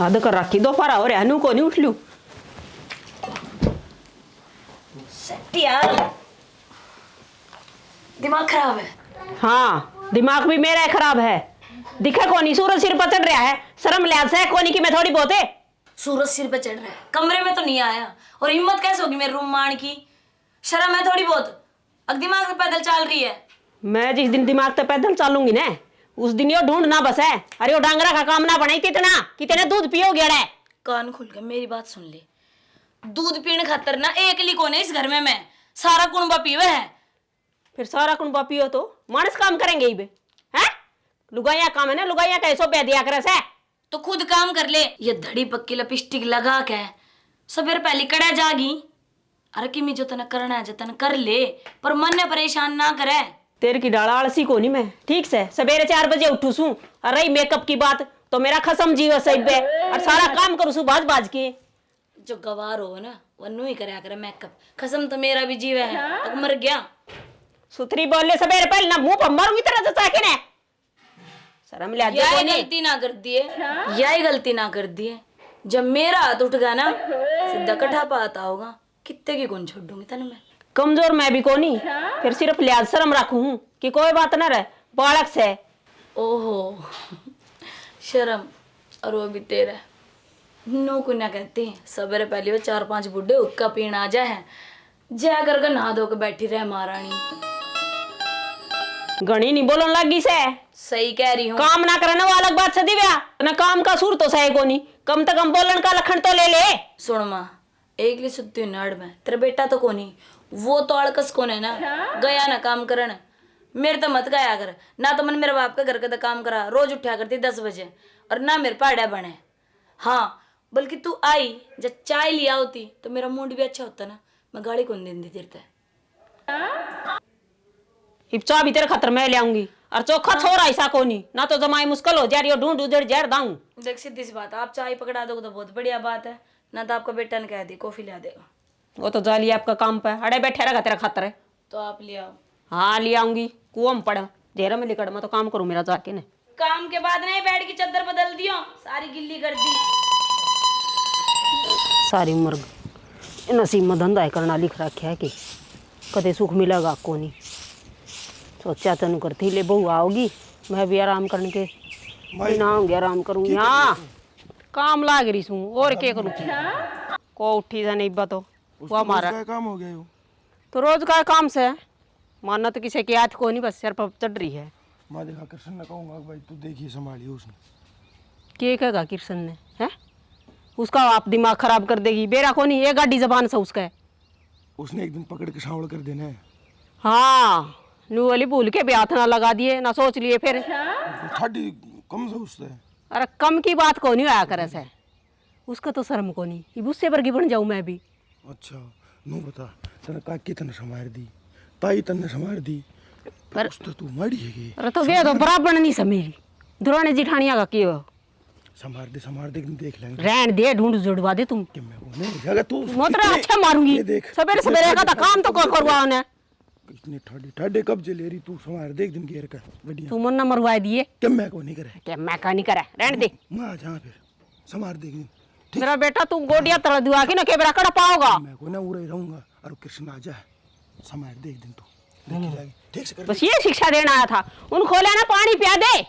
हद कर रखी दोपहर हो रहा को नहीं उठ लू यार दिमाग खराब है। हाँ दिमाग भी मेरा खराब है। दिखा कोनी सूरज सिर पर चढ़ रहा है, शर्म लिहाज से कोनी की मैं थोड़ी बहुत है। सूरज सिर पे चढ़ रहा है, कमरे में तो नहीं आया और हिम्मत कैसे होगी मेरे रूम माण की। शर्म है थोड़ी बहुत, अब दिमाग पे पैदल चल रही है। मैं जिस दिन दिमाग पे पैदल चलूंगी ना उस दिन यो ढूंढना बस है। अरे वो डांगरा का काम ना बने कितना कितने दूध पियोगे रे। कान खुल के मेरी बात सुन ले, दूध पीने खातर ना एक ली कौन है इस घर में, मैं सारा कुंबा पीवे है। फिर सारा कुंबा पियो तो मानस काम करेंगे ही बे हैं। लुगाइया काम है ना, लुगाइया कैसो पे दिया करे से तो खुद काम कर ले। ये धड़ी पक्की लिपस्टिक लगा के सवेरे पहली कड़ा जागी। अरे किमी जो तने करना है जतन कर ले, पर मन ने परेशान ना करे। तेरे की डाला आलसी को नहीं मैं ठीक से सवेरे 4 बजे उठू सू। और रही मेकअप की बात तो मेरा खसम जीव सही पे और सारा काम करू सू बाज बाज के। जो गवार हो ना वनु ही करया करे मेकअप, खसम तो मेरा भी जीव है। अब मर गया सुथरी बोल ले सवेरे पहले ना मुंह पर मारूंगी तरह से चाके ने। शर्म ले यही गलती ना कर दिए, यही गलती ना कर दिए। जब मेरा हाथ उठ गया ना सीधा कठा पाता होगा, कितने की कौन छोड़ दूंगी तने मैं। कमजोर मैं भी कोनी, फिर सिर्फ लिहाज शर्म रखूं कि कोई बात ना रहे बालक से। ओहो शर्म, और वो भी तेरा नो को ना कहती हैं। सवेरे पहले वो 4-5 बुढ़े हुक्का पीना आ जाए, जा करके नहा धो के बैठी रहे महारानी। घणी नहीं बोलन लगी से। सही कह रही हूँ। काम ना करे ना वो अलग बात से दिव्या ना, काम का सुर तो सही कोनी, कम से कम बोलन का लखन तो ले ले। सुन माँ, एक ली सुती नड़ में तेरा बेटा तो कोनी, वो तो अड़कस कोने ना गया ना काम करन। मेरे तो मत गया कर ना, तो मन मेरे बाप के घर के तो काम करा, रोज उठा करती 10 बजे और ना मेरे पाड़ा बने। हाँ बल्कि तू आई जब चाय लिया होती तो मेरा मूड भी अच्छा होता ना, मैं गाड़ी कौन दिन दी तेरे। चाह भी तेरे खतर में ले आऊंगी और चोखा छोरा ऐसा कोनी ना, तो जमाई मुश्किल हो जा रही हो ढूंढ उधर जहर दाऊं। देख सीधी सी बात, आप चाय पकड़ा दोगे तो बहुत बढ़िया बात है, ना तो आपका बेटा ने कह दी कॉफी ला देगा। वो तो जा लिया आपका काम पे, अड़े बैठे रहेगा तेरा खतर है। तो आप ले आओ। हाँ ले आऊंगी, कुआं में पड़ा जेरा में लिकड़ मैं तो काम करूं मेरा जाके ने। काम के बाद नहीं बेड की चादर बदल दियो, सारी गिल्ली कर दी। सारी उम्र नसीब में धंधा करना लिख रखा है कि कदे सुख मिलेगा को नहीं। सोचा तनु करती ले बहू आओगी मैं भी आराम करने के ना आऊंगी, आराम करूंगी। हाँ काम लाग रही हूँ और क्या करूँ को उठी था नहीं तो वो हमारा काम हो गया। तो रोज का काम से मानना तो किसी की याद को नहीं, बस सिर पर चढ़ रही है। मैं देखा कृष्ण ने कहूँगा भाई तू देखिए संभालिए उसने। क्या कहेगा कृष्ण ने है, उसका आप दिमाग खराब कर देगी। बेरा को नहीं, ये गाड़ी जबान से उसका है। उसने एक दिन पकड़ के सावड़ कर देना है। हाँ नू वाली भूल के भी हाथ ना लगा दिए ना सोच लिए फिर। ठाडी कम से उससे। अरे कम की बात को नहीं आया करे से, उसका तो शर्म को नहीं, गुस्से पर की बन जाऊं मैं भी। अच्छा नू बता तेरा काकी तने संभार दी, ताई तने संभार दी, पर उसने तू माड़ी है। अरे तो वे तो बराबर नहीं समेरी दुराने जिठानिया का की संभार दे देख लेंगे। रहन दे, ढूंढ जुड़वा दे तुम। कि मैं वो नहीं जगह तू मोतरा अच्छा मारूंगी सवेरे सवेरे का काम तो करवाओ ने। इतने ठाडे कब्जे ले रही तू, संभार देख दिन घेर का बढ़िया। तू मन न मरवा दिए कि मैं को नहीं करे, कि मैं का नहीं करे, रहन दे। मैं आ जा फिर संभार देख दिन। मेरा बेटा तू गोडिया तरह दुआ की ना के बेरा कड़ा पाओगा। मैं को ना उड़े रहूंगा और कृष्ण आ जाए संभार देख दिन तू देखी जाएगी ठीक से कर। बस ये शिक्षा देना आया था उन, खोले ना पानी पिया दे,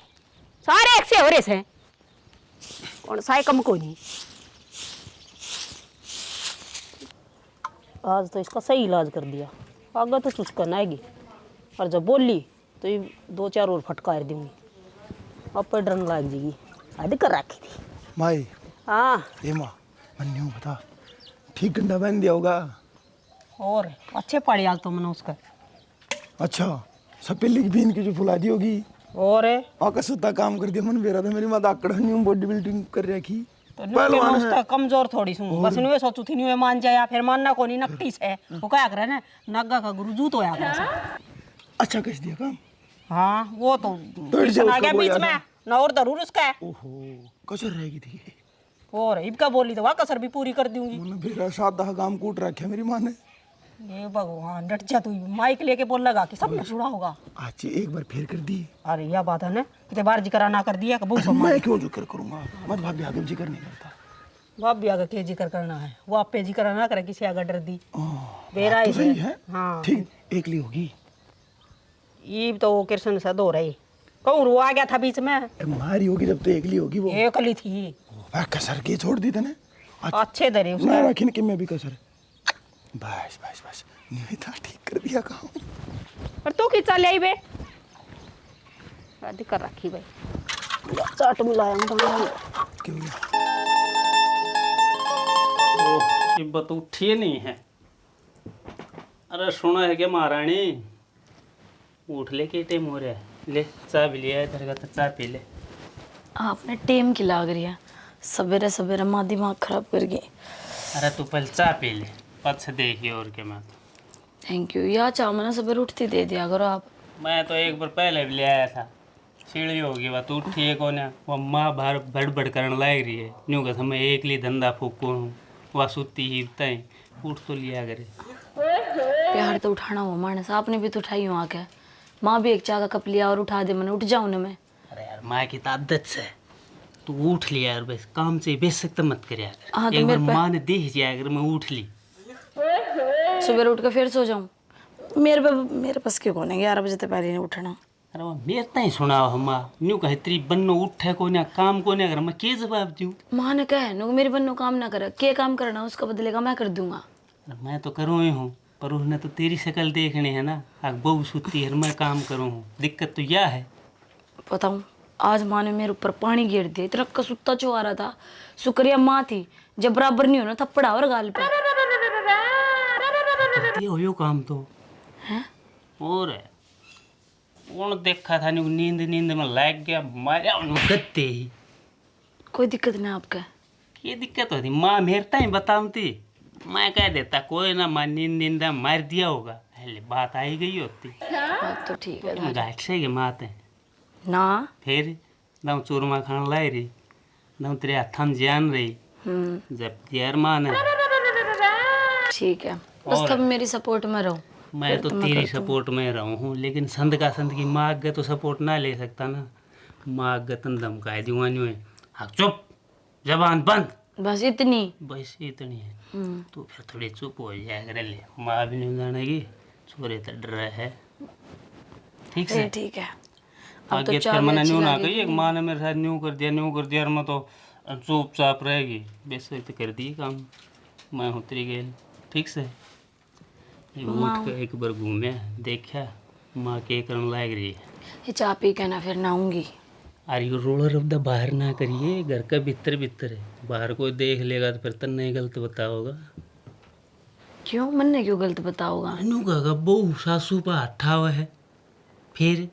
सारे एक से हो रहे से कौन सा कम को नहीं। आज तो इसका सही इलाज कर दिया, आगे तो चुचकन आएगी और जब बोली तो ये 2-4 और फटकार दूंगी, अब पर डर लग जाएगी। हद कर रखी थी माई। हाँ ए माँ मन यूँ बता ठीक गंडा बांध दिया होगा। और अच्छे पड़े आज तो मैंने उसका। अच्छा सपेली की बीन की जो फुला दी होगी और आकस्ता काम कर दिया। मन बेरा था मेरी माँ आकड़ न्यू बॉडी बिल्डिंग कर रखी पहलवान है। कमजोर थोड़ी सी बस नुए सोचू थी नुए मान जाया फिर मानना को नहीं नकटी से वो क्या करे ना नागा का गुरु जूत होया करे। अच्छा कस दिया काम। हाँ वो तो आ गया बीच में ना और जरूर उसका है। ओहो कसर रहेगी थी और इबका बोली तो वहाँ कसर भी पूरी कर दूंगी। मैंने बेरा सादा काम कूट रखा मेरी माँ ने। ये भगवान, डट जा तू, माइक लेके बोल लगा कि सब सुना होगा। आज एक बार फिर कर दी। अरे यह बात है ना, कितने बार जिक्र ना कर दिया कबू अरे मैं क्यों जिक्र करूंगा, मत भाभी आगे जिक्र नहीं करता। बाप भी आगे के जिक्र करना है, वो आप पे जिक्र ना करे किसी आगे डर दी बेरा तो ऐसे सही है। हाँ ठीक, एक ली होगी। ये तो वो कृष्ण से दो रही कहूँ वो आ गया था बीच में, मारी होगी जब तो एक ली होगी वो। एक ली थी। कसर के छोड़ दी तने अच्छे दरे ना रखी कि मैं भी कसर। बस बस बस, निवेदा ठीक कर दिया काम। पर तू की चल आई बे, शादी कर रखी भाई, चाट मिलाया क्यों ये बत उठिए नहीं है। अरे सुना है क्या महारानी, उठ ले के टेम हो रहा है। ले चाय भी लिया है तेरे का, तो चाय पी ले। आपने टेम की लाग रही है, सवेरे सवेरे माँ दिमाग खराब कर गई। अरे तू पहले चाय पी ले, पछ देखिए और क्या। मैं थैंक यू। या चाह मैंने सवेरे उठती दे दिया करो आप। मैं तो एक बार पहले भी ले आया था, सीढ़ी होगी वह तू उठी है कौन है, वह माँ बाहर बड़ करने लायक रही है। न्यू का मैं एक ली धंधा फूको हूँ, वह सुती ही तय उठ तो लिया करे। प्यार तो उठाना हो मानस, आपने भी तो उठाई हो आके। माँ भी एक चाय का कप लिया और उठा दे, मैंने उठ जाऊँ ना मैं। अरे यार माँ की तो आदत से तू उठ लिया यार, बस काम से बेशक तो मत कर हाँ, तो एक बार मेरे पे- माँ ने देख जाया अगर मैं उठ ली। सुबह उठ कर फिर सो जाऊँ, मेरे पास क्यों कौन है 11 बजे तक पहले नहीं उठना। अरे वो मेरे ता ही सुना हमा न्यू कहे तेरी बन्नो उठे को ना काम को ना अगर मैं के जवाब दूं। माँ ने कहा नो मेरी बन्नो काम ना करे, के काम करना उसका बदलेगा मैं कर दूंगा। मैं तो करूँ ही हूँ, पर उसने तो तेरी शक्ल देखनी है ना। आग बहू सुती है मैं काम करूँ हूँ, दिक्कत तो यह है। बताऊँ आज माँ ने मेरे ऊपर पानी गिर दिया, इतना कसूता चो आ रहा था। शुक्रिया माँ थी, जब बराबर नहीं होना थप्पड़ा और गाल पे। करती हो यो काम तो हैं? और है कौन देखा था न्यू नींद में लग गया मारा गत्ते ही। कोई दिक्कत नहीं आपका। ये दिक्कत होती माँ मेरे ता ही बताती, मैं कह देता कोई ना माँ नींद मार दिया होगा, पहले बात आई गई होती। बात तो ठीक है तुम घाट से माते ना। फिर दाऊ चूरमा खान लाई रही, दाऊ तेरे हाथा में जान रही जब यार मान है। ठीक है, बस तब मेरी सपोर्ट में रहो। मैं तो तेरी सपोर्ट में रहूँ हूँ, लेकिन संत का संत की माँ आगे तो सपोर्ट ना ले सकता ना। माँ आगे तन धमकाए दीवानी हुए हाँ चुप जबान बंद, बस इतनी। बस इतनी है। तो फिर थोड़ी चुप हो जाए कर ले, माँ भी नहीं जानेगी छोरे तो डर रहा है। ठीक से ठीक है। अब तो आगे चाय फिर भी मैंने अच्छी न्यू ना लगेगी। कही एक माँ ने मेरे साथ न्यू कर दिया और मैं तो चुपचाप रहेगी। बेशक तो कर दी काम, मैं उतरी गई ठीक से। ये उठ के एक बार घूमे देखा माँ के करने लायक रही है। ये चाय पी के ना फिर नहाऊंगी। अरे ये रोलर अब बाहर ना करिए, घर का भीतर है, बाहर कोई देख लेगा तो फिर तन्ने गलत बताओगा। क्यों मन ने क्यों गलत बताओगा? अनु का बहू सासू पर हट्ठा हुआ है, फिर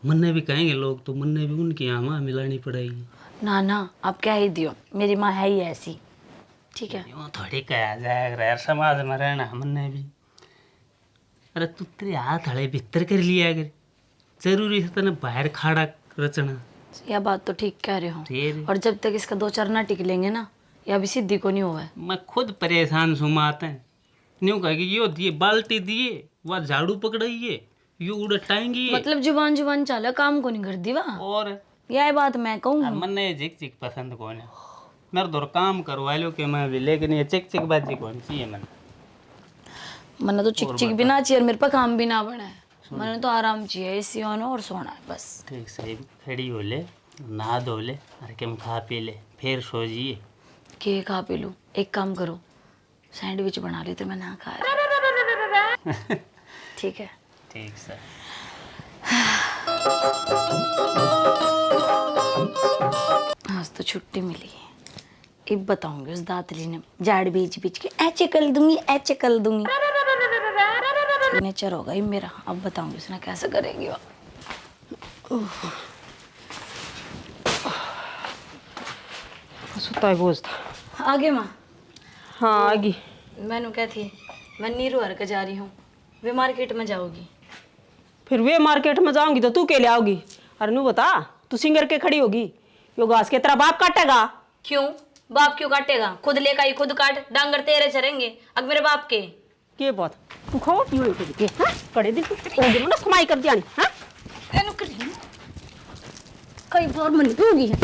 मन्ने भी कहेंगे लोग, तो मन्ने भी उनकी आमा मिलानी पड़ेगी। ना ना आप कह ही दियो, मेरी माँ है ही ऐसी। ठीक है यूँ थोड़ी कहा जाएगा यार, समाज में रहना हमने भी। अरे तू तेरे हाथ हड़े भीतर कर लिया अगर जरूरी है तो बाहर खाड़ा रचना। यह बात तो ठीक कह रहे हो, फिर और जब तक इसका 2-4 ना टिक लेंगे ना, यह भी सिद्धि को नहीं हुआ है। मैं खुद परेशान सुमाते हैं न्यू कह कि यो दिए बाल्टी दिए वह झाड़ू पकड़ाइए यो उड़टाएंगी मतलब जुबान जुबान चाला काम को नहीं कर दी वाह। और यह बात मैं कहूँ। मन्ने झिक झिक पसंद कौन है, मेरे दौर काम करवा लो कि मैं भी, लेकिन ये चिक चिक बाजी कौन चाहिए मैंने। मैंने तो चिक चिक भी ना चाहिए और मेरे पर काम भी ना बना है। मैंने तो आराम चाहिए, एसी ऑन हो और सोना है बस। ठीक सही खड़ी हो ले, नहा धो ले, अरे हम खा पी ले, फिर सो जाइए। के खा पी लूँ? एक काम करो सैंडविच बना लेते, मैं ना खा रही। ठीक है ठीक सर। आज तो छुट्टी मिली है, अब बताऊंगी उस दातली ने झाड़ बीच बीच के ऐसे कर दूंगी ऐसे कर दूंगी। नेचर होगा ही मेरा, अब बताऊंगी उसने कैसे करेगी वो। सुता है बोझ था। आगे माँ। हाँ आगी। मैंने क्या थी, मैं नीरू हर के जा रही हूँ, वे मार्केट में जाओगी। फिर वे मार्केट में जाऊंगी तो तू के ले आओगी? अरे नू बता, तू सिंगर के खड़ी होगी, यो घास के तेरा बाप काटेगा। क्यों बाप क्यों काटेगा? खुद लेकर आई खुद काट, डांगर तेरे चरेंगे अब मेरे बाप के। के बात तू खाओ पियो एक के हां कड़े दिन ओ दिन ना समाई कर दिया हां एनु कर कई बार मन होगी है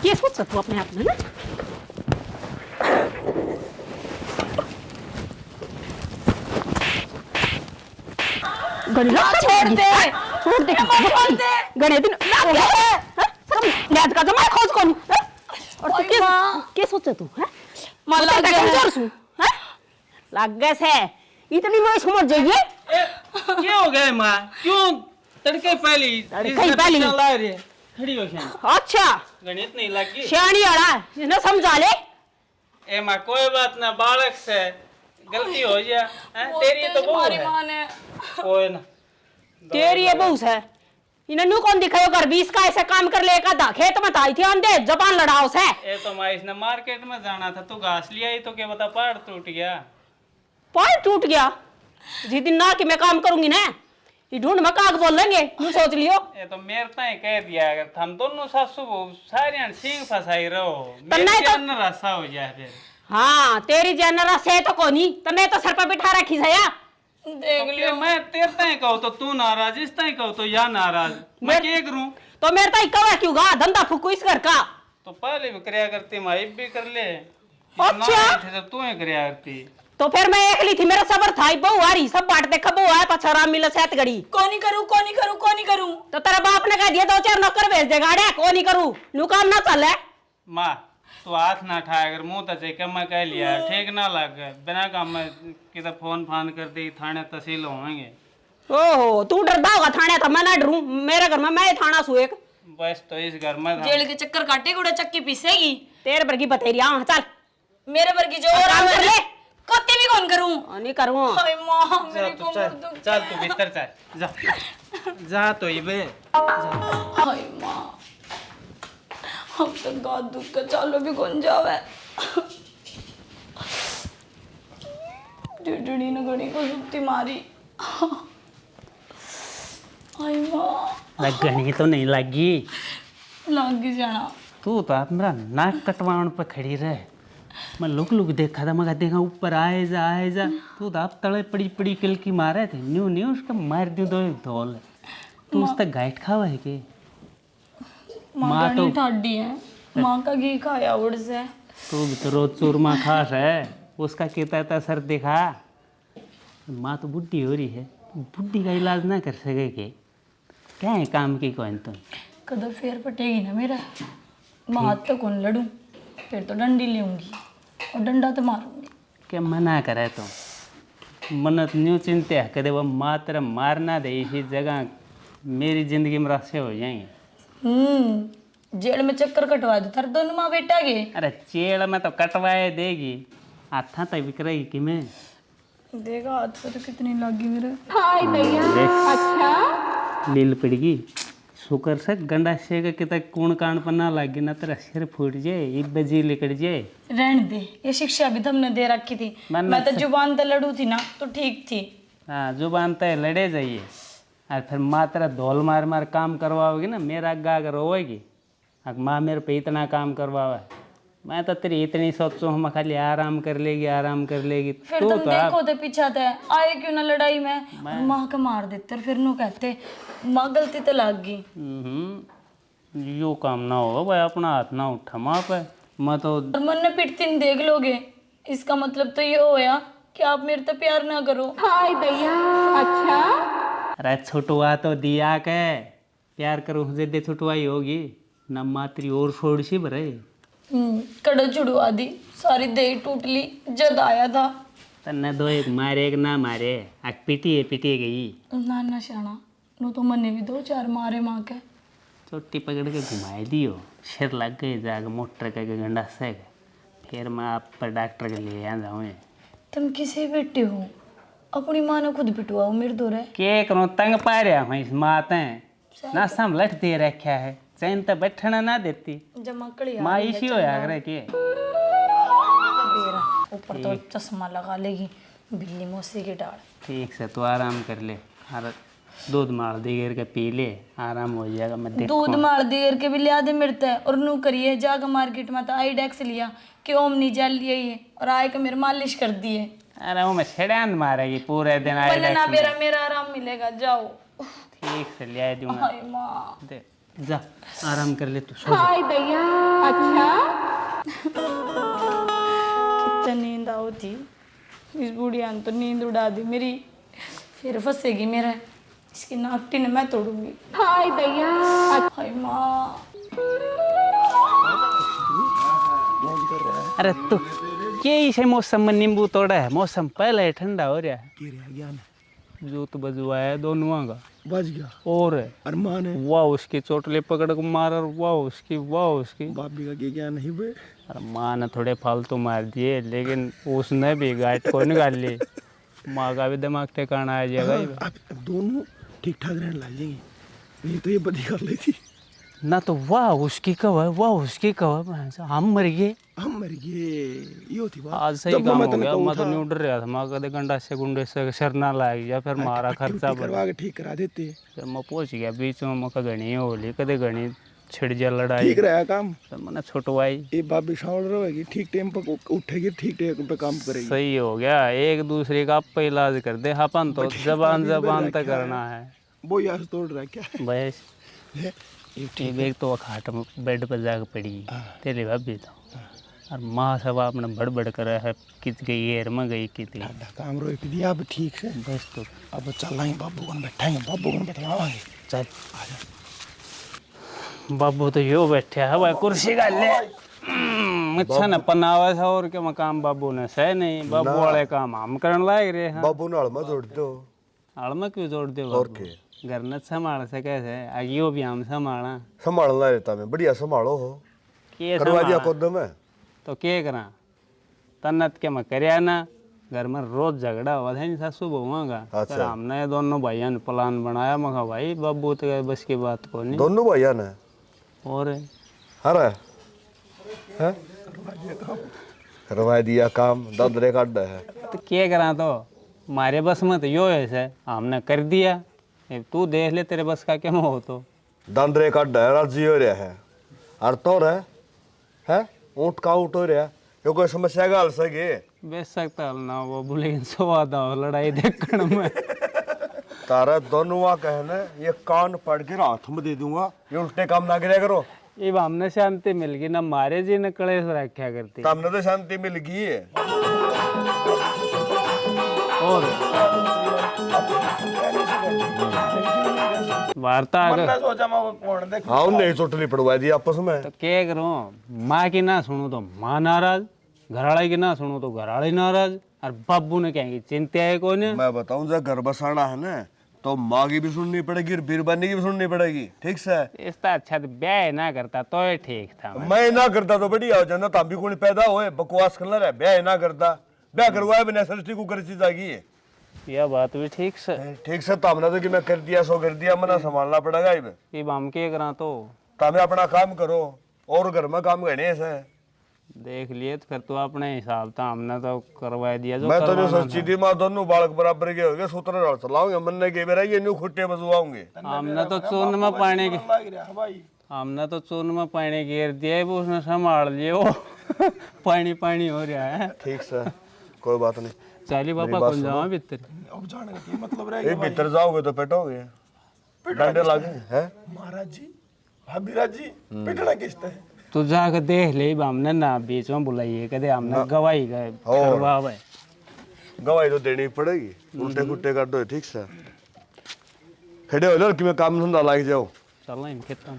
ये सोच तू अपने आप में ना गणित छोड़ दे छोड़ दे गणित दिन कम याद का जमा खोज कौन और तू क्या सोचा तू हैं मन लग गया कमजोर सु हैं लग गए से इतनी मैं समझ जाइए क्या हो गया माँ क्यों तड़के पहली तड़के पहली? चला रही खड़ी हो शान अच्छा गणित नहीं लगी सियाणी आड़ा इन्हें समझा ले ए माँ कोई बात ना बालक से गलती हो गया तेरी तो बहू हमारी है मां ने कोई ना तेरी ये बहू है इन्हें न्यू कौन दिखायो घर 20 का ऐसे काम कर ले का खेत में आई थी अंधे जबान लड़ाओ से ये तो माँ इसने मार्केट में जाना था तू घास लिया ही तो क्या बता पहाड़ टूट गया पैर टूट गया जिस दिन ना कि मैं काम करूंगी ना ये ढूंढ मकाक बोल लेंगे तू सोच लियो ये तो मेरे ताई कह दिया अगर हम दोनों सासू बहू सारे सींग फसाई रहो नहीं मेरी तो- जान रसा हो जाए फिर हाँ तेरी जनरा से तो कोनी तने तो सर पर बिठा रखी सया देख तो लियो फिर मैं तेरे ताई कहूँ तो तू नाराज इस ताई कहूँ तो या नाराज मैं क्या करूँ तो मेरे ताई कवा क्यों गा धंधा फूको इस घर का तो पहले भी करया करती माई भी कर ले अच्छा। तो तू ही करया करती तो फिर मैं एकली थी मेरा सबर था बहु आ रही सब बांट देखा बहु आया पछा राम मिला सेत गड़ी कोनी करूं तो तेरा बाप ने कह दिया 2-4 नौकर भेज दे गाड़े को नहीं करूं नु काम ना चले माँ तू हाथ ना उठाए अगर मुंह तो चाहिए मैं कह लिया ठीक ना लग बिना काम में किधर फोन फान कर दी थाने तहसील होंगे ओहो तू डरदा होगा थाने था मैं ना डरूं मेरे घर में मैं ही थाना सु एक बस तो इस घर में जेल के चक्कर काटे गुड़ा चक्की पीसेगी तेरे पर की बतेरी हां चल मेरे पर की जो और काम कर ले कत्ते भी कौन करूं नहीं करूं हाय मां जा मेरी तू कमर चल दुख चल तू भीतर चल जा जा तो ये बे हाय मां हम तो गाद दुख का चालो भी कौन जावे डुडुनी ने गणी को सुत्ती मारी हाय मां लगनी तो नहीं लगी लागी जाना तू तो आप मेरा नाक कटवाने पे खड़ी रहे मैं लुक लुक देखा था मगर देखा ऊपर आए जा तू तो आप तले पड़ी पड़ी किलकी मारे थे न्यू न्यू उसका मार दियो दो धोल तू उस तक गाइट खावा है के माँ तो ठाडी है माँ का घी खाया उड़ से तू भी तो रोज चूरमा खास है उसका कहता सर दिखा माँ तो बुढ़ी हो रही है बुढ़ी का इलाज ना कर सके के क्या है काम की कौन तुम कदर फेर पटेगी ना मेरा मैं हाथ तो कौन लड़ूं फिर तो डंडी लेऊंगी और डंडा तो मारूंगी क्या मना करे तो मन्नत न्यू चिंते है कदे वो मात्र मारना दे इसी जगह मेरी जिंदगी में रास्ते हो जाएंगे जेल में चक्कर कटवा दो थर दोनों माँ बेटा गे अरे चेड़ में तो कटवाए देगी हाथा तक बिकरेगी कि मैं देखा हाथ पे तो कितनी लगी मेरे अच्छा लील पड़गी शुक्र से गंडा से के कितना कूण कान पर ना लगी ना तेरा सिर फूट जाए एक बजी लिकड़ जाए रहने दे ये शिक्षा भी तुमने दे रखी थी मैं तो जुबान तो लड़ू थी ना तो ठीक थी हाँ जुबान तय लड़े जाइए और फिर माँ तेरा धोल मार मार काम करवाओगी ना मेरा अग्गा अगर रोएगी माँ मेरे पे इतना काम करवावा मैं तो तेरी इतनी सोचू हम खाली आराम कर लेगी फिर तो तुम तो देखो थे पीछा थे आए क्यों ना लड़ाई में माँ का मार देते फिर नो कहते माँ गलती तो लग गई यो काम ना हो भाई अपना हाथ ना उठा माँ पे मैं तो और मन ने पिटती नहीं देख लोगे इसका मतलब तो ये होया कि आप मेरे तो प्यार ना करो हाय भैया अच्छा अरे छुटवा तो दिया के प्यार करो जिद्दे छुटवाई होगी न मात्री और छोड़ सी भरे कड़ल छुड़वा दी सारी देह टूट ली जद आया था तन्ने दो एक मारे एक ना मारे आग पिटी गई ना ना शाना नो तो मने भी 2-4 मारे माँ के चोटी पकड़ के घुमाई दियो सिर लग गई जाग मोटर के गंडा से फिर मैं आप पर डॉक्टर के लिए आ जाऊँ तुम किसे बेटे हो अपनी माँ ने खुद पिटवाओ मेरे दो रे के करो तंग पा रहा हूँ इस माते ना सम लठ दे रखा है चैन तो बैठना ना देती जमा कड़ी माँ इसी हो यार के ऊपर तो चश्मा लगा लेगी बिल्ली मौसी की डाल ठीक से तो आराम कर ले और दूध माल दी गिर के पी ले, आराम हो जाएगा। मैं देखो दूध मार देर के भी लिया दे मिलता है और नू करिए जाकर मार्केट में तो आईडेक्स लिया कि ओमनी जेल लिया ये और आए के मेरे मालिश कर दिए। अरे वो मैं छेड़ान मारेगी पूरे दिन बोले ना आईडेक्स में। मेरा आराम मिलेगा, जाओ। ठीक से ले दूंगा। हाय माँ, दे जा, आराम कर ले तू, सो जा। हाय भैया। अच्छा कितनी नींद आओ थी। इस बुढ़िया ने तो नींद उड़ा दी मेरी, फिर फंसेगी मेरा, इसकी नाकटी ने मैं तोड़ूंगी। हाय भैया। हाय माँ, अरे तू ये इसे मौसम में नींबू तोड़ा है, मौसम पहले ही ठंडा हो रहा है। के रह गया ना, जो तो बजवाया दोनों का बच गया। और अरमान है वाह उसकी चोटले पकड़ को मार, और वाह उसकी भाभी का क्या नहीं बे। अरे माँ ने थोड़े फालतू मार दिए, लेकिन उसने भी गाइड को निकाल ली। माँ का भी दिमाग ठिकाना आ जाएगा। अब दोनों ठीक ठाक रहने लग जाएंगे, नहीं तो ये बदी कर ली थी। ना तो वाह उसकी कवा, वाह उसकी कवा, हम मर गए। हम मर गए, ये होती बात। आज सही काम हो गया। मैं तो नहीं डर रहा था, मैं कदे गंडा से गुंडे से शरना लाग गया, फिर मारा खर्चा करवा के ठीक करा देते। फिर मैं पहुंच गया बीच में, मैं घनी होली कदे घनी छिड़ जा लड़ाई। ठीक रहा काम। फिर मैंने छोटवाई, ये भाभी शावल रहेगी, ठीक टाइम पर उठेगी, ठीक टाइम पे काम करेगी। सही हो गया। एक दूसरे का आप इलाज कर दे, अपन तो जबान तक करना है। वो यार तोड़ रहा है क्या बस एक तो खाट में बेड पर जाकर पड़ी तेरे भाभी तो, और माँ सब आपने बड़बड़ करा है, कित गई एर में गई कित गई। काम रो दिया अब ठीक है। बस तो अब चल रहे बाबू को बैठाएंगे, बाबू को बैठवाएंगे। चल बाबू तो यो बैठे है भाई कुर्सी का ले। अच्छा न पनावा सा, और क्या मकाम बाबू ने सह नहीं। बाबू वाले काम हम करने लायक रहे हैं। बाबू नाल में जोड़ दो। आड़ में क्यों जोड़ दे और बाबू? के घर न संभाल सके से आगियो भी हम संभाला। संभालना रहता मैं, बढ़िया संभालो हो। के करवा दिया संभाला? खुद में। तो के करा तन्नत के मैं करया ना, घर में रोज झगड़ा हुआ था सासू बहुआ का। अच्छा। फिर हमने दोनों भाइयों ने प्लान बनाया। मैं कहा भाई बाबू तो बस की बात को नहीं। दोनों भैया ने और हरा है करवा दिया काम, ददरे काट है। तो क्या करा, तो हमारे बस में तो यो है, हमने कर दिया। तू देख ले तेरे बस का क्या हो तो। दंदरे काट है, राजी हो रहा है। और तो है ऊँट का ऊँट हो रहा, यो कोई समस्या का हल सके। बेच सकता हल ना वो बोले, लेकिन स्वाद आओ लड़ाई देखने में। तारा दोनों आ कहना ये कान पड़ के हाथ में दे दूंगा, ये उल्टे काम ना करे करो। अब हमने शांति मिल गई ना, मारे जी ने कलेश रखा करती। हमने तो शांति मिल गई है। और वार्ता अगर सोचा मैं वो फोन देख। हाँ नहीं चोटली पड़वा दी आपस में। तो क्या करूं, माँ की ना सुनूं तो माँ नाराज, घरवाले की ना सुनूं तो घरवाले नाराज, और बाबू ने कहेंगे चिंता है कौन है। मैं बताऊं जब घर बसाना है ना, तो माँ की भी सुननी पड़ेगी, बीरबानी की भी सुननी पड़ेगी। ठीक से इसका अच्छा तो ब्याह ना करता तो ये ठीक था। मैं ना करता तो बढ़िया हो जाना, तब भी कोई पैदा होए बकवास करना रहे। ब्याह ना करता, ब्याह करवाया बिना सृष्टि को कर चीज आगी है। यह बात भी ठीक से। ठीक से तामने तो कि मैं कर दिया सो कर दिया, मना संभालना पड़ेगा। अब हम क्या करा, तो तामे अपना काम करो और घर में काम करने से देख लिए तो फिर तो अपने हिसाब था, हमने तो करवा दिया जो मैं तो जो करवाना सोची थी माँ दोनों बालक बराबर के हो गए, सूत्र चलाऊंगे मन के मेरा ये न्यू खुट्टे बजवाऊंगे। हमने तो चून में पानी की लग रहा है भाई। हमने तो चून में पानी गिर दिया, वो उसने संभाल लिए। वो पानी हो रहा है। ठीक से कोई बात नहीं। चलिए पापा कौन जावा भीतर। अब जाने का मतलब रह ये गया भीतर जाओगे तो पेटोगे, डंडे लागे हैं। महाराज जी, भाभीराज जी, पिटना किसते है? तू जाकर देख ले। हमने ना बीच में बुलाइए कदे, हमने गवाही करवा भाई। गवाही तो देनी पड़ेगी, उल्टे कुट्टे कर दो। ठीक से खड़े हो लो कि मैं काम धंधा लाग जाओ। चलो इन खेता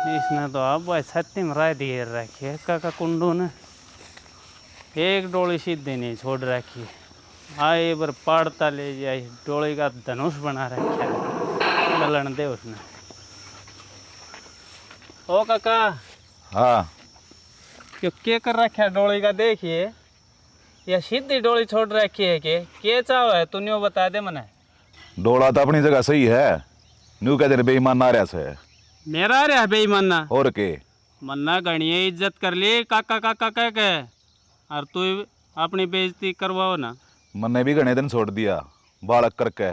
इसने तो अब छत्ती में राय दिए रखी है। काका कुंडू ने एक डोली सीधे नहीं छोड़ रखी है। आए पर पाड़ता ले जाए, डोली का धनुष बना रखा है। मिलन दे उसने। ओ काका हाँ क्यों क्या कर रखा है डोली का देखिए, या सीधी डोली छोड़ रखी है के चाव है तूने वो बता दे मने। डोला तो अपनी जगह सही है, न्यू कहते बेईमान ना रहा से मेरा रे बेईमाना और के मन्ना गणिये इज्जत कर ली काका काका कह के, और तू अपनी बेइज्जती करवाओ ना। मन्ने भी घने दिन छोड़ दिया बालक करके,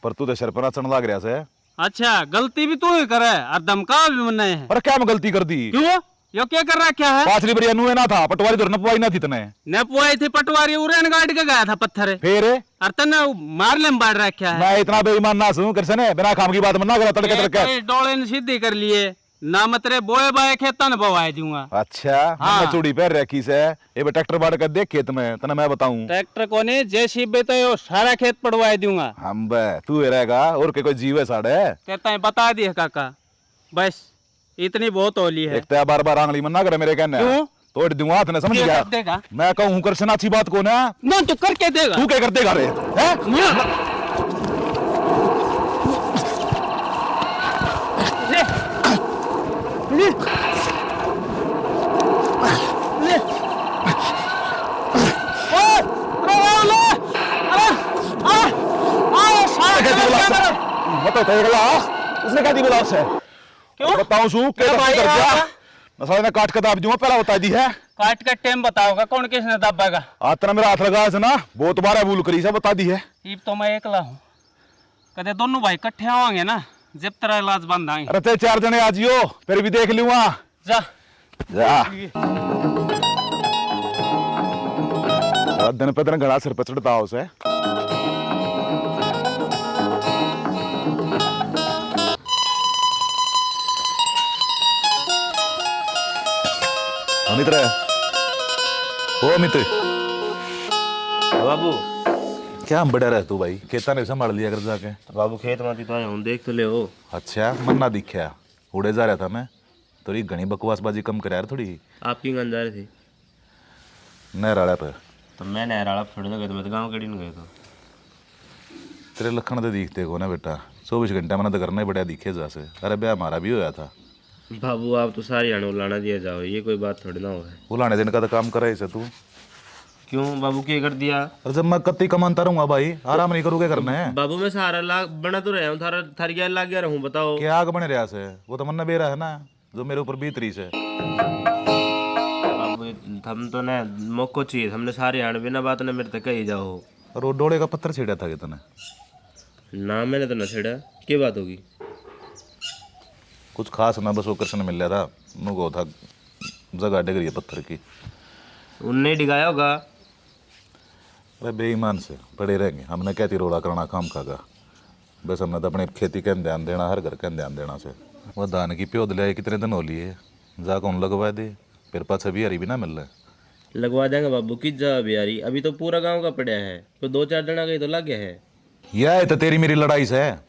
पर तू तो सिर पर नाचन लाग रहा से। अच्छा गलती भी तू ही करे और धमका भी मन्ने है। पर क्या मैं गलती कर दी? क्यों यो क्या कर रखा है? पांचली बरिया नुए ना था, पटवारी तो नपवाई ना थी तने। ने पुआई थी पटवारी उड़न गाड़ के गया था पत्थर, फिर और तने मार ले बाढ़ रखा है। मैं इतना बेईमान ना सुन कर सने बिना काम की बात मना करा तड़के तड़के। डोले ने सीधी कर लिए ना मतरे बोए बाए खेतन बवाए दूंगा। अच्छा हाँ। मैं चूड़ी पहन रखी से ये ट्रैक्टर बाड़ कर देख खेत में तने मैं बताऊं। ट्रैक्टर को नहीं जेसीबी तो यो सारा खेत पड़वाए दूंगा। हम बे तू ही रहेगा और कोई जीव है साढ़े। कहता है बता दिए काका, बस इतनी बहुत होली है। एक तो बार बार आंगली मना करे मेरे कहने। क्यों? तोड़ दूंगा तने समझ गया? देगा मैं कहूं कर सना अच्छी बात को ना तू करके देगा। तू क्या कर देगा रे हैं? उसने क्या दी बोला उससे? क्यों बताऊं सू क्या भाई कर दिया? नसाले ने काट के दाब दूंगा, पहला बता दी है। काट का टाइम बताओगा कौन किसने दबाएगा? आतना मेरा हाथ लगा है ना, बहुत बार भूल करी से बता दी है। अब तो मैं एकला हूँ, कदे दोनों भाई इकट्ठे होंगे ना जब तेरा इलाज बंद आएंगे। अरे ते 4 जने आजियो फिर भी देख लूंगा। जा जा दिन पे दिन घड़ा सिर पे चढ़ता हो उसे। मित्र ओ मित्र बाबू क्या बड़ा रह तू भाई, खेता ने संभाल लिया कर जाके। बाबू खेत में तो हूँ देख तो ले हो। अच्छा मन ना दिखा उड़े जा रहा था मैं, थोड़ी घनी बकवासबाजी कम कर यार थोड़ी। आपकी गंज जा रही थी नहर आड़ा पे तो मैं नहर आड़ा छोड़ गए तो मैं तो गाँव कड़ी नहीं गए तो। तेरे लखन तो दिखते को ना बेटा, 24 घंटा मैंने तो करना ही बढ़िया दिखे जा से। अरे ब्याह हमारा भी होया था। बाबू आप तो सारी हण उलाना दिया जाओ, ये कोई बात थोड़ी ना हो है। बुलाने दिन का तो काम करे इसे तू। क्यों बाबू क्या कर दिया? और जब मैं कत्ती कमानता रहूंगा भाई, आराम नहीं करूँगा करना है। बाबू मैं सहारा लाग बना तो रहा हूँ, थारा थारी गैर लाग गया रहूँ। बताओ क्या आग बने रहा से, वो तो मन बेरा है ना जो मेरे ऊपर बीत रही से। बाबू हम तो ना मौको चाहिए, हमने सारे हण बिना बात ने मेरे तक कही जाओ। और वो डोले का पत्थर छेड़ा था कितने? ना मैंने तो न छेड़ा, क्या बात होगी? कुछ खास ना, बस वो कृष्ण मिल रहा था, मुझको था जगह डिग रही है पत्थर की। उनने डिगाया होगा। अरे बेईमान से पड़े रहेंगे, हमने कहती रोड़ा करना काम खागा। बस हमने तो अपनी खेती का ध्यान देना, हर घर का ध्यान देना से। वह धान की प्योद लिया कितने दिन हो लिए, जाकर उन लगवा दे, फिर पाछा भी हरी भी ना मिल रहा। लगवा देंगे बाबू, किस जगह भी यारी, अभी तो पूरा गांव का पड़ा है, तो 2-4 जना का तो लग गया है। यह तो तेरी मेरी लड़ाई से है,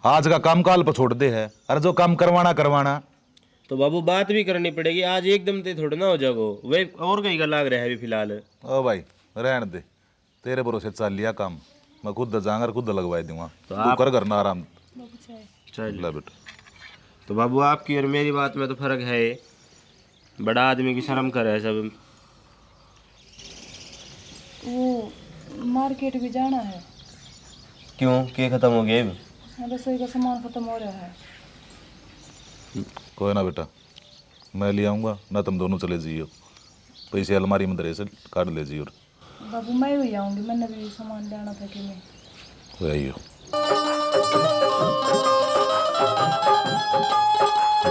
आज का काम काल पर छोड़ दे है। अरे जो काम करवाना करवाना तो बाबू बात भी करनी पड़ेगी, आज एकदम ते थोड़ा ना हो जाओ। वे और कहीं का लाग रहा है अभी फिलहाल। ओ भाई रहने दे, तेरे भरोसे चल लिया काम, मैं खुद जाऊंगा खुद लगवा दूंगा। तो आप कर करना आराम। चल ला बेटा। तो बाबू आपकी और मेरी बात में तो फर्क है, बड़ा आदमी की शर्म करे है सब। वो मार्केट भी जाना है। क्यों क्या खत्म हो गया? रसोई का सामान खत्म हो रहा है। कोई ना बेटा, मैं ले आऊँगा ना, तुम दोनों चले जाइयो, पैसे अलमारी में दरे से काट ले जाइयो। बाबू मैं भी आऊँगी, मैंने भी सामान लेना था कि मैं तो आइयो।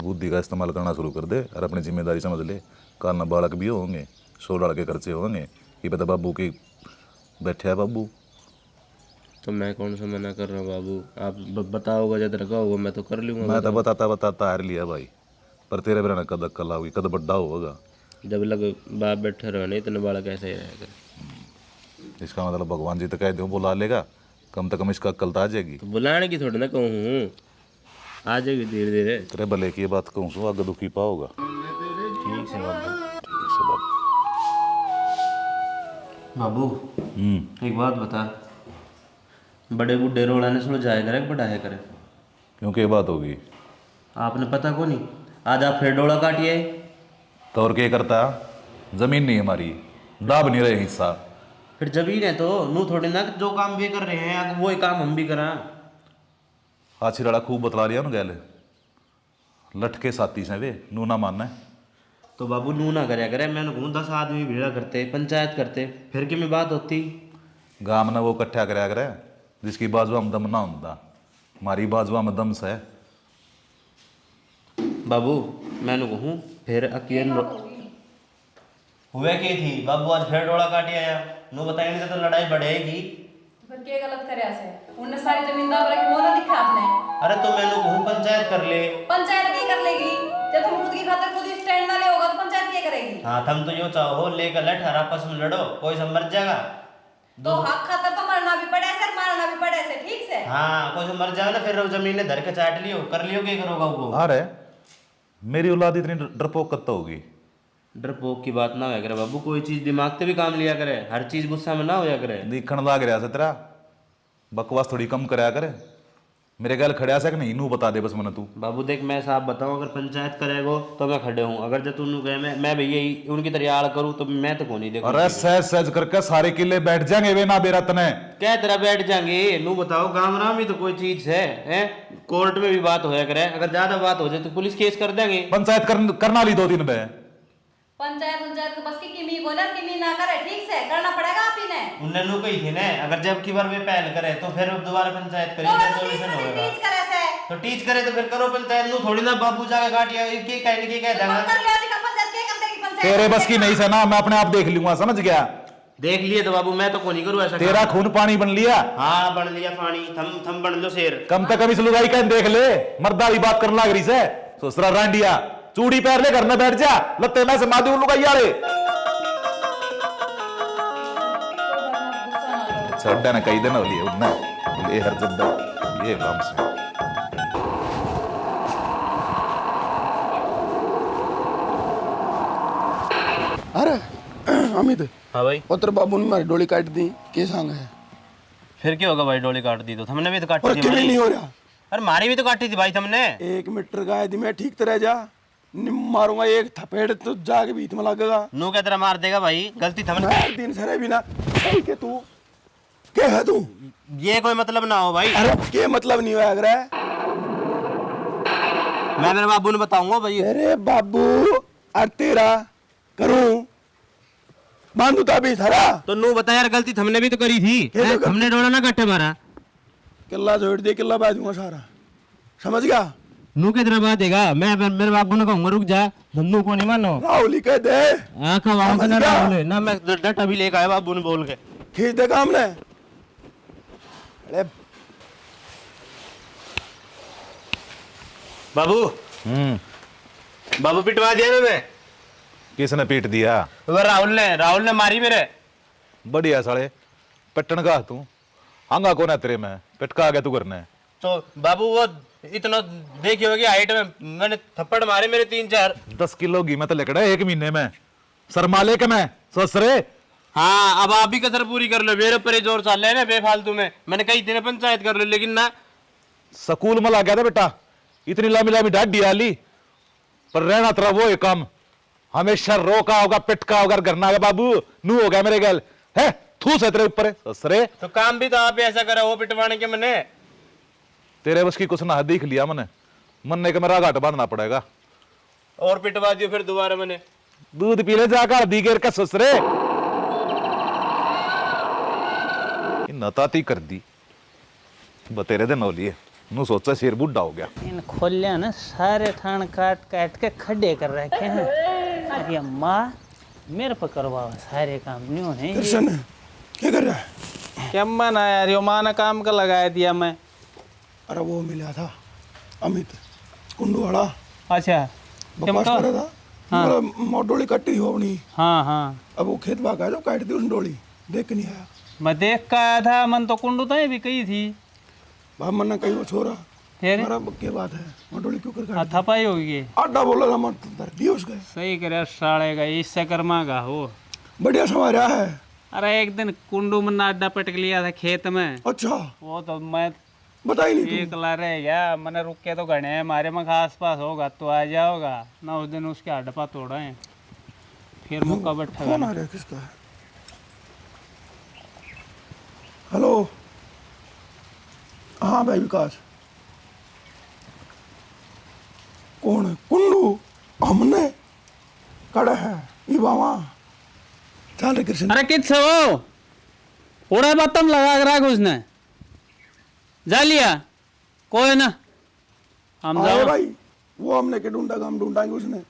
बुद्धि का इस्तेमाल करना शुरू कर दे और अपनी जिम्मेदारी समझ ले। कल ना बालक भी होंगे, 100 लड़के खर्चे होंगे, ये पता बाबू की बैठे है बाबू। तो मैं कौन सा मना कर रहा हूँ बाबू, आप बताओगे जब रखा होगा मैं तो कर लूँगा। मैं तो बताता हार लिया भाई, पर तेरे बिना कद अक्ल आओगी, कद बड्डा होगा। जब लग बाप बैठे रहो नहीं इतने बालक ऐसे ही रहेगा। इसका मतलब भगवान जी तो कह दो बुला लेगा, कम से कम इसका अक्ल तो आ जाएगी। तो बुलाने की थोड़ी ना कहूँ, आ जाएगी धीरे धीरे। तेरे भले की ये बात कहूँ सो आगे दुखी पाओगा। ठीक से बाबू। बाबू एक बात बता, बड़े बूढ़े रोड़ा ने सुलझाया करे बड़ा है करे? क्योंकि ये बात होगी। आपने पता को नहीं आज आप फिर डोला काटिए। तो और क्या करता? जमीन नहीं हमारी, दाब नहीं रहे हिस्सा। फिर जमीन है तो नू थोड़ी ना जो काम भी कर रहे हैं वही काम हम भी करा। हाथी लड़ा खूब बतला लिया ना गैले, लटके साथी से वे नू ना मानना है। तो बाबू नू ना करया करे, मैंने कहूँ 10 आदमी भीड़ा करते पंचायत करते फिर कि में बात होती। गाम ने वो कट्ठा कराया करे जिसकी बाजुआ में दम ना होता, हमारी बाजुआ में दम से। बाबू मैंने कहूँ फिर अकेले हुए की थी बाबू, आज फिर डोला काटी आया। नू बताएंगे तो लड़ाई बढ़ेगी। फिर क्या गलत करे से? उनने सारी जमीन दाब रखी, वो ना दिखा आपने। अरे तो मैंने कहूँ पंचायत कर ले। पंचायत क्या कर लेगी? जब तुम खुद की खातिर खुद ही स्टैंड ना ले होगा तो पंचायत क्या करेगी? हाँ तुम तो यो चाहो लेकर लड़ आपस में लड़ो, कोई सब मर जाएगा। तो हक खातर तो मरना भी पड़े से, मारना भी पड़े से, ठीक से? हाँ कोई सब मर जाएगा ना, फिर जमीन धर के चाट लियो, कर लियो, क्या करोगा वो? अरे मेरी औलाद इतनी डरपोक कत्ता होगी? डरपोक की बात ना होया करे बाबू, कोई चीज दिमाग से भी काम लिया करे, हर चीज गुस्सा में ना होया करे। दिखण लाग रहा से तेरा, बकवास थोड़ी कम कराया करे। मेरे गल खड़िया से कि नहीं नू बता दे बस मने तू। बाबू देख मैं साफ बताऊं, अगर पंचायत करेगो तो मैं खड़े हूँ, अगर जब तू कहे मैं भैया उनकी तरह आड़ करूँ तो मैं तो कौन नहीं देखूं। अरे सहज सहज करके सारे किले बैठ जाएंगे वे ना बेरा तने। क्या तरह बैठ जाएंगे? नू बताओ गाँव राम ही तो कोई चीज है, कोर्ट में भी बात होया करे, अगर ज्यादा बात हो जाए तो पुलिस केस कर देंगे। पंचायत करना ली 2 दिन में। पंचायत के बस की किमी को ना किमी ना करे, ठीक से करना पड़ेगा आप ही ने। उनने नू कही थी ना, अगर जब की बार वे पहल करे तो फिर दोबारा पंचायत करे, रेजोल्यूशन होगा। टीच करे से। तो टीच करे तो फिर करो पंचायत। नू थोड़ी ना बाबू जाके काटिया के कहने की कह देगा। कर लिया दिखा पंचायत क्या कर देगी पंचायत? तेरे बस की नहीं से ना, मैं अपने आप देख लूंगा, समझ गया? देख लिए तो बाबू मैं तो को नहीं करूँ ऐसा। तेरा खून पानी बन लिया। हाँ बन लिया पानी, थम बन लो शेर। कम से कम इस लुगाई का देख ले, मर्दारी बात करने लग रही से। ससुरा रांडिया चूड़ी पैर ले घर में बैठ जा, लत्ते में से मादू लुगाई यारे छड्डा ना कई दिन हो लिए उन्ना ले हर जद्दा ये काम से। अरे अमित, हाँ भाई पत्र बाबू ने मारी डोली काट दी, के सांग है? फिर क्या होगा भाई? डोली काट दी तो हमने भी तो काटी और थी क्यों हमारी। नहीं हो रहा? अरे मारी भी तो काटी थी भाई तुमने। 1 मीटर गाय दी मैं, ठीक तरह जा, मारूंगा एक थपेड़ तो जाके बीच में लगेगा। नू क्या तरह मार देगा भाई, गलती थमने। मैं दिन सरे बिना के तू के है तू? ये कोई मतलब ना हो भाई। अरे के मतलब नहीं होया करे? मैं मेरे बाबू ने बताऊंगा भाई। अरे बाबू और तेरा करूं बांधू तभी सारा। तो नू बता यार, गलती हमने भी तो करी थी। हमने डोला ना कट्टे मारा। किला जोड़ दे, किला बाज दूंगा सारा, समझ गया? नू के तरह बात देगा। मैं मेरे बाबू ने कहूंगा रुक जा, धन्नू को नहीं मानो। राहुल कह दे आंखा वांखा ना राहुल ना, मैं डट अभी लेकर आया बाबू ने बोल के। खींच दे काम ने। अरे बाबू बाबू पिटवा दिया ना मैं। किसने पीट दिया? वो राहुल ने मारी मेरे। बढ़िया साले पट्टन का तू हंगा कोना तेरे में पिटका आ गया तू करने। तो बाबू वो इतना देखी होगी हाइट में, मैंने थप्पड़ मारे मेरे 3-4। 10 किलो घी में तो लकड़ा 1 महीने में शर्माले के मैं ससरे। हाँ अब आप भी कसर पूरी कर लो, मेरे ऊपर ही जोर चल रहा है ना बेफालतू में। मैंने कई दिन पंचायत कर लो लेकिन ना। स्कूल में ला गया था बेटा, इतनी लामी लामी डांडी आली पर रहना तेरा वो एक काम, हमेशा रोका होगा पिटका होगा करना होगा। बाबू नू हो गया मेरे गल है, थूस है तेरे ऊपर है ससरे। तो काम भी तो आप ऐसा करा वो पिटवाने के मैंने। तेरे बस की कुछ ना देख लिया मैंने, मन के मेरा घाट बांधना पड़ेगा। और पिटवा दियो फिर दोबारा मैंने। दूध पी ले जाकर दी गेर का ससरे। नताती कर दी बतेरे दिन हो लिए नू सोचा शेर बुढ़ा हो गया। इन खोलिया ना सारे थान काट काट के खड्डे कर रखे हैं। अरे अम्मा मेरे पर करवाओ सारे काम नहीं होने। कृष्ण क्या कर रहा है? क्या अम्मा ना यार यो माँ ने काम का लगा दिया मैं। अरे वो मिला था अमित कुंडू वाला, अच्छा बकवास कर रहा था। हाँ मोडोली कट्टी हो अपनी। हाँ हाँ अब वो खेत भाग आया, काट दी उसने डोली, देख के नहीं आया। मैं देख कर आया था, मन तो कुंडू तो भी कही थी बाप मन ने कही वो छोरा फिर हमारा क्या बात है, मोडोली क्यों कर थपाई होगी। आडा बोला था मत दियो उसका। सही करे साले का इससे कर्मा का हो बढ़िया संवारा है। अरे एक दिन कुंडू में अड्डा पटक लिया था खेत में। अच्छा वो तो मैं बता ही नहीं एकला रह गया, मैंने रुके तो घने हैं, हमारे में आस पास होगा तो आ जाओगा ना। उस दिन उसके हड्डपा तोड़ा है, फिर मौका बैठा कौन आ रहा है, किसका है? हेलो, हाँ भाई विकास। कौन है? कुंडू? हमने कड़ा है ये बावा। चल रे कृष्ण। अरे किस वो पूरा बत्तम लगा कर रखा उसने, जा लिया कोई ना, हम आए जाओ। भाई, वो हमने के ढूंढा, हम ढूंढाएंगे उसने।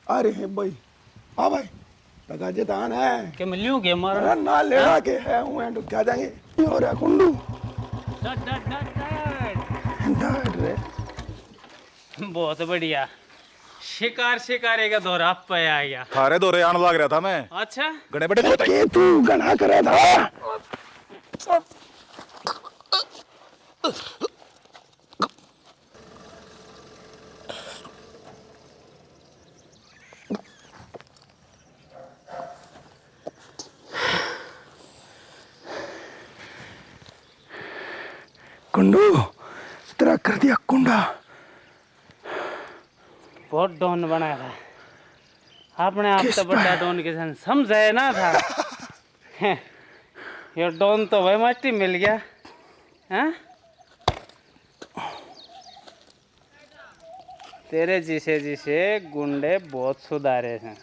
आ रहे हैं भाई, हाँ भाई लगा जेतान है के मिलियो के मार अरे ना लेना के है हूँ एंड क्या जाएंगे। ये हो रहा है कुंडू। डर रे। बहुत बढ़िया, शिकार शिकारे का दौरा पे आ गया। थारे दौरे आने लग रहा था मैं। अच्छा गणे बड़े के तू गना करे था। कुंडू तेरा कर दिया कुंडा। बहुत डॉन बनाया था अपने आप तो, बड़ा डॉन के सन समझे ना था। ये डॉन तो भाई मट्टी मिल गया। हैं तेरे जिसे गुंडे बहुत सुधारे हैं।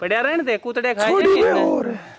पड़िया रहने दे, कुतड़े खाए थोड़ी जाएंगे। और है।